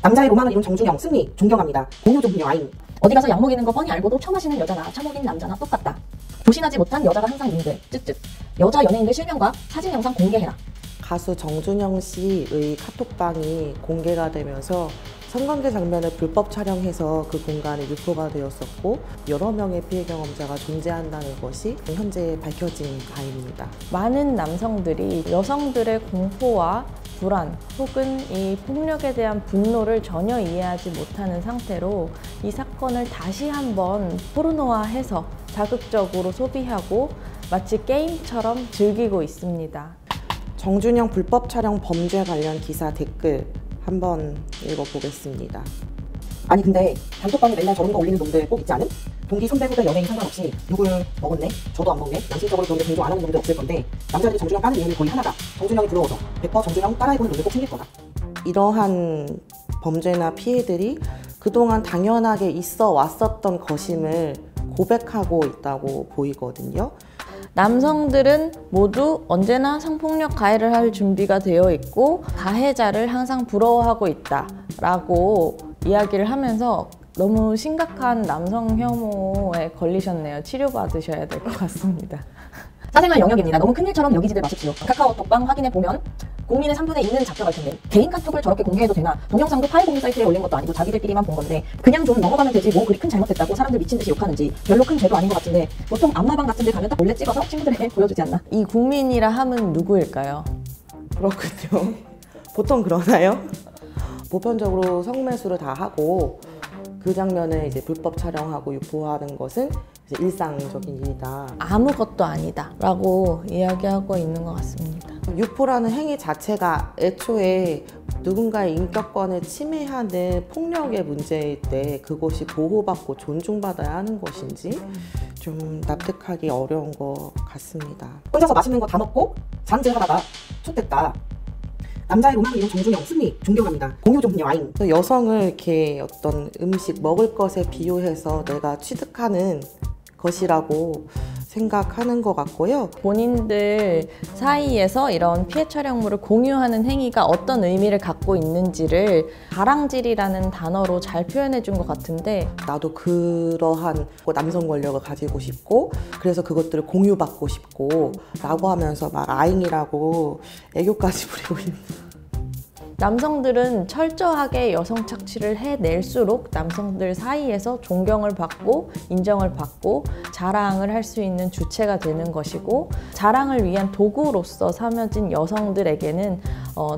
남자의 로망을 이룬 정준영, 승리, 존경합니다. 공유 좀 해요, 아잉. 어디 가서 약 먹이는 거 뻔히 알고도 처 마시는 여자나 차 먹인 남자나 똑같다. 조신하지 못한 여자가 항상 문제, 쯧쯧. 여자 연예인들 실명과 사진 영상 공개해라. 가수 정준영 씨의 카톡방이 공개가 되면서 성관계 장면을 불법 촬영해서 그 공간이 유포가 되었었고 여러 명의 피해 경험자가 존재한다는 것이 현재 밝혀진 바입니다. 많은 남성들이 여성들의 공포와 불안 혹은 이 폭력에 대한 분노를 전혀 이해하지 못하는 상태로 이 사건을 다시 한번 포르노화해서 자극적으로 소비하고 마치 게임처럼 즐기고 있습니다. 정준영 불법 촬영 범죄 관련 기사 댓글 한번 읽어보겠습니다. 아니 근데 단톡방에 맨날 저런 거 올리는 놈들 꼭 있지 않음? 동기, 선배, 후배, 연예인 상관없이 누굴 먹었네? 저도 안 먹네? 양심적으로 그런데 공부 안 하는 놈들 없을 건데 남자들이 정준영 까는 이유는 거의 하나다. 정준영이 부러워서 100% 정준영 따라해보는 놈들 꼭 생길 거다. 이러한 범죄나 피해들이 그동안 당연하게 있어 왔었던 것임을 고백하고 있다고 보이거든요. 남성들은 모두 언제나 성폭력 가해를 할 준비가 되어 있고 가해자를 항상 부러워하고 있다라고 이야기를 하면서 너무 심각한 남성 혐오에 걸리셨네요. 치료받으셔야 될 것 같습니다. 사생활 영역입니다. 너무 큰일처럼 여기지들 마십시오. 카카오톡방 확인해보면 국민의 3분의 1는 잡혀갈 텐데 개인 카톡을 저렇게 공개해도 되나? 동영상도 파일 공유 사이트에 올린 것도 아니고 자기들끼리만 본 건데 그냥 좀 넘어가면 되지 뭐 그리 큰 잘못했다고 사람들 미친듯이 욕하는지 별로 큰 죄도 아닌 것 같은데 보통 안마방 같은 데 가면 딱 몰래 찍어서 친구들에게 보여주지 않나? 이 국민이라 함은 누구일까요? 그렇군요. 보통 그러나요? 보편적으로 성매수를 다 하고 그 장면을 이제 불법 촬영하고 유포하는 것은 이제 일상적인 일이다. 아무것도 아니다 라고 이야기하고 있는 것 같습니다. 유포라는 행위 자체가 애초에 누군가의 인격권을 침해하는 폭력의 문제일 때 그것이 보호받고 존중받아야 하는 것인지 좀 납득하기 어려운 것 같습니다. 혼자서 맛있는 거 다 먹고 잠질하다가 촉됐다. 남자의 로망을 이룬 정준영, 승리, 존경합니다. 공유 좀 해요, 아잉. 여성을 이렇게 어떤 음식 먹을 것에 비유해서 내가 취득하는 것이라고 생각하는 것 같고요. 본인들 사이에서 이런 피해 촬영물을 공유하는 행위가 어떤 의미를 갖고 있는지를 다랑질이라는 단어로 잘 표현해 준 것 같은데 나도 그러한 남성 권력을 가지고 싶고 그래서 그것들을 공유받고 싶고 라고 하면서 막 아잉이라고 애교까지 부리고 있는 남성들은 철저하게 여성 착취를 해낼수록 남성들 사이에서 존경을 받고 인정을 받고 자랑을 할 수 있는 주체가 되는 것이고 자랑을 위한 도구로서 삼여진 여성들에게는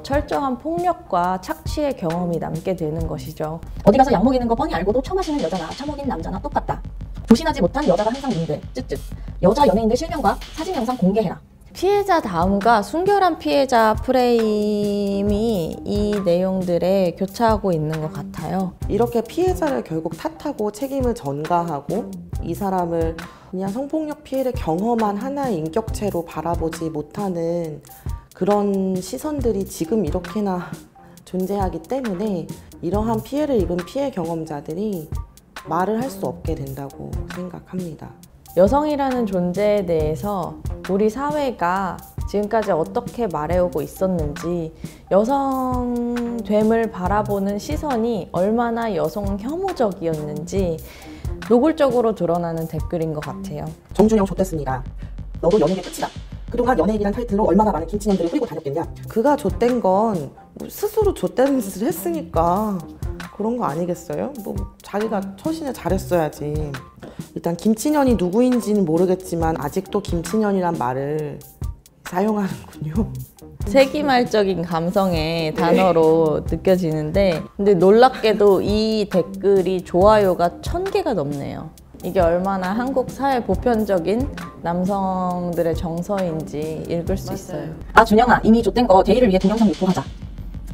철저한 폭력과 착취의 경험이 남게 되는 것이죠. 어디 가서 약 먹이는 거 뻔히 알고도 처 마시는 여자나 차 먹인 남자나 똑같다. 조신하지 못한 여자가 항상 문제, 쯧쯧. 여자 연예인들 실명과 사진 영상 공개해라. 피해자 다음과 순결한 피해자 프레임이 이 내용들에 교차하고 있는 것 같아요. 이렇게 피해자를 결국 탓하고 책임을 전가하고 이 사람을 그냥 성폭력 피해를 경험한 하나의 인격체로 바라보지 못하는 그런 시선들이 지금 이렇게나 존재하기 때문에 이러한 피해를 입은 피해 경험자들이 말을 할 수 없게 된다고 생각합니다. 여성이라는 존재에 대해서 우리 사회가 지금까지 어떻게 말해오고 있었는지 여성됨을 바라보는 시선이 얼마나 여성 혐오적이었는지 노골적으로 드러나는 댓글인 것 같아요. 정준영 좆됐습니다. 너도 연예계 끝이다. 그동안 연예인이란 타이틀로 얼마나 많은 김치년들을 끌고 다녔겠냐. 그가 좆된 건 스스로 좆되는 짓을 했으니까 그런 거 아니겠어요? 뭐 자기가 처신을 잘했어야지. 일단 김치년이 누구인지는 모르겠지만 아직도 김치년이란 말을 사용하는군요. 세기말적인 감성의 단어로 느껴지는데 근데 놀랍게도 이 댓글이 좋아요가 1000개가 넘네요. 이게 얼마나 한국 사회 보편적인 남성들의 정서인지 읽을 수 있어요. 아 준영아 이미 좆된 거 대의를 위해 동영상 유포하자.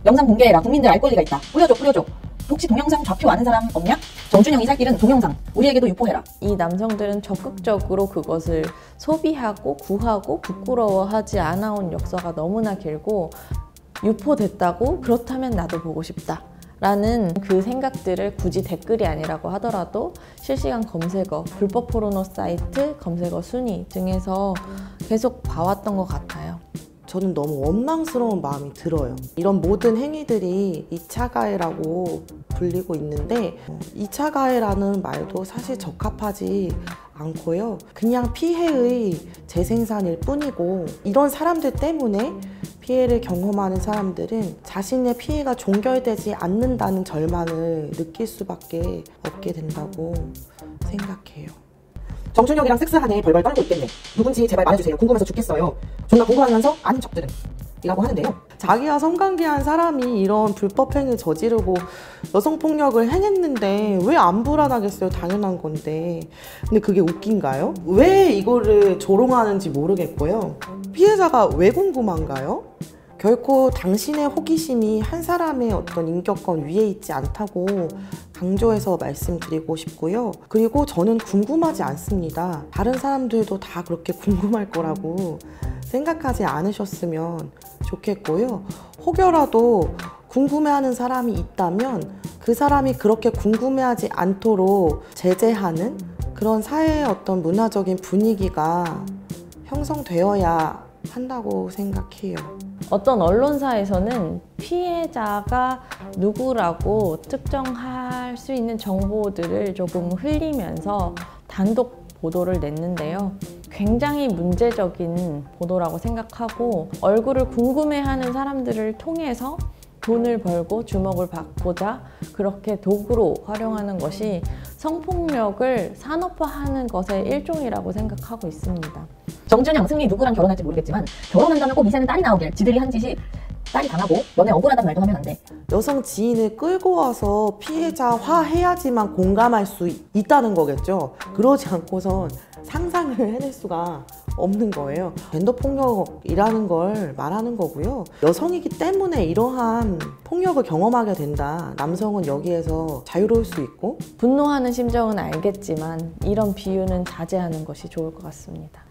영상 공개해라. 국민들 알 권리가 있다. 뿌려줘. 혹시 동영상 좌표 아는 사람 없냐? 정준영이 살 길은 동영상. 우리에게도 유포해라. 이 남성들은 적극적으로 그것을 소비하고 구하고 부끄러워하지 않아온 역사가 너무나 길고 유포됐다고? 그렇다면 나도 보고 싶다. 라는 그 생각들을 굳이 댓글이 아니라고 하더라도 실시간 검색어, 불법 포르노 사이트 검색어 순위 등에서 계속 봐왔던 것 같아요. 저는 너무 원망스러운 마음이 들어요. 이런 모든 행위들이 2차 가해라고 불리고 있는데 2차 가해라는 말도 사실 적합하지 않고요. 그냥 피해의 재생산일 뿐이고 이런 사람들 때문에 피해를 경험하는 사람들은 자신의 피해가 종결되지 않는다는 절망을 느낄 수밖에 없게 된다고 생각해요. 정준혁이랑 섹스한 애 벌벌 떨고 있겠네. 누군지 제발 말해주세요. 궁금해서 죽겠어요. 존나 궁금하면서 아닌 척들은 이라고 하는데요. 자기와 성관계한 사람이 이런 불법행위를 저지르고 여성폭력을 행했는데 왜 안 불안하겠어요? 당연한 건데. 근데 그게 웃긴가요? 왜 이거를 조롱하는지 모르겠고요. 피해자가 왜 궁금한가요? 결코 당신의 호기심이 한 사람의 어떤 인격권 위에 있지 않다고 강조해서 말씀드리고 싶고요. 그리고 저는 궁금하지 않습니다. 다른 사람들도 다 그렇게 궁금할 거라고 생각하지 않으셨으면 좋겠고요. 혹여라도 궁금해하는 사람이 있다면 그 사람이 그렇게 궁금해하지 않도록 제재하는 그런 사회의 어떤 문화적인 분위기가 형성되어야 한다고 생각해요. 어떤 언론사에서는 피해자가 누구라고 특정할 수 있는 정보들을 조금 흘리면서 단독 보도를 냈는데요. 굉장히 문제적인 보도라고 생각하고 얼굴을 궁금해하는 사람들을 통해서 돈을 벌고 주목을 받고자 그렇게 도구로 활용하는 것이 성폭력을 산업화하는 것의 일종이라고 생각하고 있습니다. 정준영, 승리 누구랑 결혼할지 모르겠지만 결혼한다면 꼭 이세는 딸이 나오길. 지들이 한 짓이 딸이 당하고 연애 억울하단 말도 하면 안 돼. 여성 지인을 끌고 와서 피해자화해야지만 공감할 수 있다는 거겠죠. 그러지 않고선 상상을 해낼 수가 없는 거예요. 젠더 폭력이라는 걸 말하는 거고요. 여성이기 때문에 이러한 폭력을 경험하게 된다. 남성은 여기에서 자유로울 수 있고. 분노하는 심정은 알겠지만 이런 비유는 자제하는 것이 좋을 것 같습니다.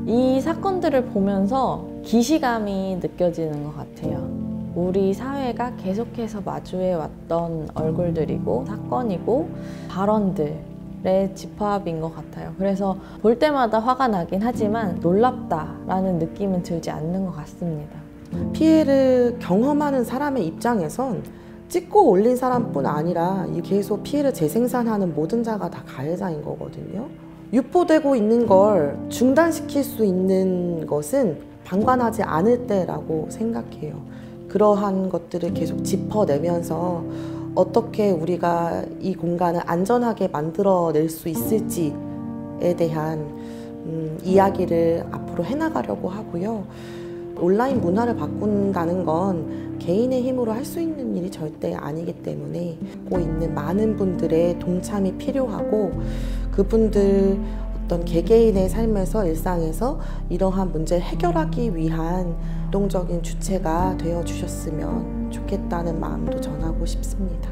이 사건들을 보면서 기시감이 느껴지는 것 같아요. 우리 사회가 계속해서 마주해 왔던 얼굴들이고 사건이고 발언들의 집합인 것 같아요. 그래서 볼 때마다 화가 나긴 하지만 놀랍다라는 느낌은 들지 않는 것 같습니다. 피해를 경험하는 사람의 입장에선 찍고 올린 사람뿐 아니라 계속 피해를 재생산하는 모든 자가 다 가해자인 거거든요. 유포되고 있는 걸 중단시킬 수 있는 것은 방관하지 않을 때라고 생각해요. 그러한 것들을 계속 짚어내면서 어떻게 우리가 이 공간을 안전하게 만들어낼 수 있을지에 대한 이야기를 앞으로 해나가려고 하고요. 온라인 문화를 바꾼다는 건 개인의 힘으로 할 수 있는 일이 절대 아니기 때문에 갖고 있는 많은 분들의 동참이 필요하고 그분들 어떤 개개인의 삶에서 일상에서 이러한 문제를 해결하기 위한 활동적인 주체가 되어 주셨으면 좋겠다는 마음도 전하고 싶습니다.